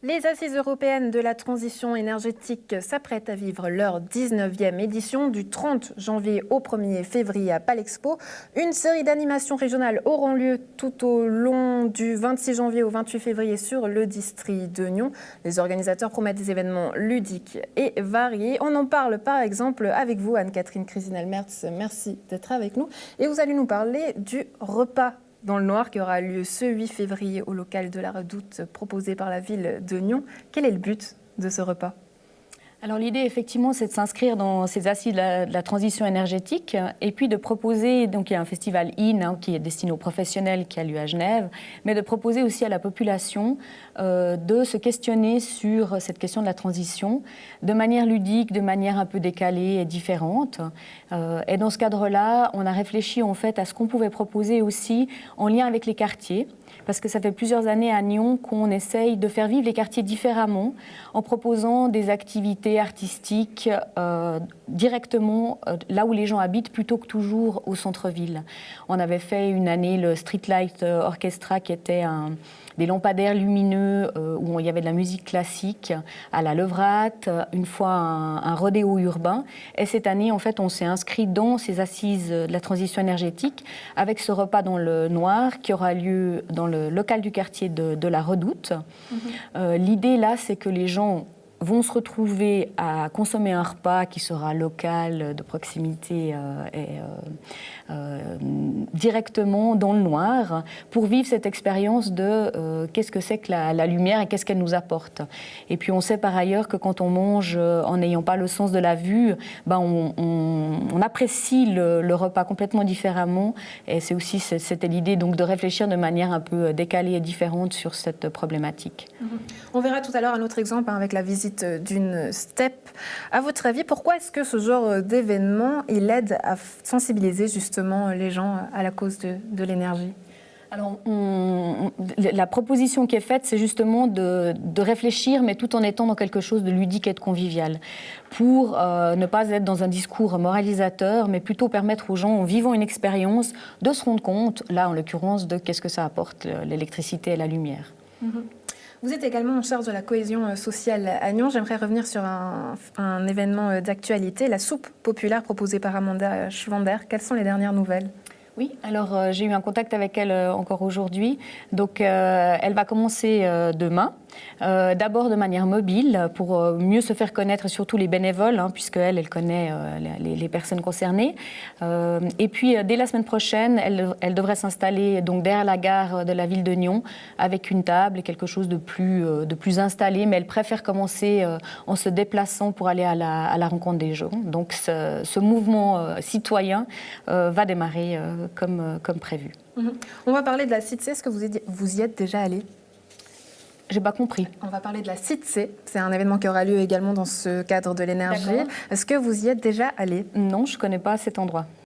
Les Assises européennes de la transition énergétique s'apprêtent à vivre leur 19e édition du 30 janvier au 1er février à Palexpo. Une série d'animations régionales auront lieu tout au long du 26 janvier au 28 février sur le district de Nyon. Les organisateurs promettent des événements ludiques et variés. On en parle par exemple avec vous, Anne-Catherine Crisinel-Mertz. Merci d'être avec nous. Et vous allez nous parler du repas dans le noir qui aura lieu ce 8 février au local de la Redoute proposé par la ville de Nyon. Quel est le but de ce repas ? Alors l'idée, effectivement, c'est de s'inscrire dans ces assises de la transition énergétique et puis de proposer, donc il y a un festival IN qui est destiné aux professionnels qui a lieu à Genève, mais de proposer aussi à la population de se questionner sur cette question de la transition de manière ludique, de manière un peu décalée et différente. Et dans ce cadre-là, on a réfléchi en fait à ce qu'on pouvait proposer aussi en lien avec les quartiers, parce que ça fait plusieurs années à Nyon qu'on essaye de faire vivre les quartiers différemment en proposant des activités artistiques directement là où les gens habitent plutôt que toujours au centre-ville. On avait fait une année le Streetlight Orchestra qui était des lampadaires lumineux où il y avait de la musique classique à la Levrate, une fois un rodéo urbain. Et cette année, en fait, on s'est inscrit dans ces assises de la transition énergétique avec ce repas dans le noir qui aura lieu dans le local du quartier de la Redoute. L'idée là, c'est que les gens vont se retrouver à consommer un repas qui sera local, de proximité directement dans le noir pour vivre cette expérience de qu'est-ce que c'est que la lumière et qu'est-ce qu'elle nous apporte. Et puis on sait par ailleurs que quand on mange en n'ayant pas le sens de la vue, on apprécie le repas complètement différemment et c'est aussi, c'était l'idée donc de réfléchir de manière un peu décalée et différente sur cette problématique. On verra tout à l'heure un autre exemple avec la visite d'une steppe. À votre avis, pourquoi est-ce que ce genre d'événement il aide à sensibiliser justement les gens à la cause de l'énergie ? Alors, la proposition qui est faite, c'est justement de réfléchir, mais tout en étant dans quelque chose de ludique et de convivial, pour ne pas être dans un discours moralisateur, mais plutôt permettre aux gens, en vivant une expérience, de se rendre compte, là en l'occurrence, de qu'est-ce que ça apporte, l'électricité et la lumière. Vous êtes également en charge de la cohésion sociale à Nyon. J'aimerais revenir sur un événement d'actualité, la soupe populaire proposée par Amanda Schwander. Quelles sont les dernières nouvelles ? Oui, alors j'ai eu un contact avec elle encore aujourd'hui. Donc elle va commencer demain, d'abord de manière mobile pour mieux se faire connaître, surtout les bénévoles, puisque elle connaît les personnes concernées. Et puis dès la semaine prochaine, elle devrait s'installer donc derrière la gare de la ville de Nyon avec une table et quelque chose de plus installé. Mais elle préfère commencer en se déplaçant pour aller à la rencontre des gens. Donc ce mouvement citoyen va démarrer comme prévu. On va parler de la CITC. Est-ce que vous y êtes déjà allé ? J'ai pas compris. On va parler de la CITC. C'est un événement qui aura lieu également dans ce cadre de l'énergie. Est-ce que vous y êtes déjà allé ? Non, je connais pas cet endroit.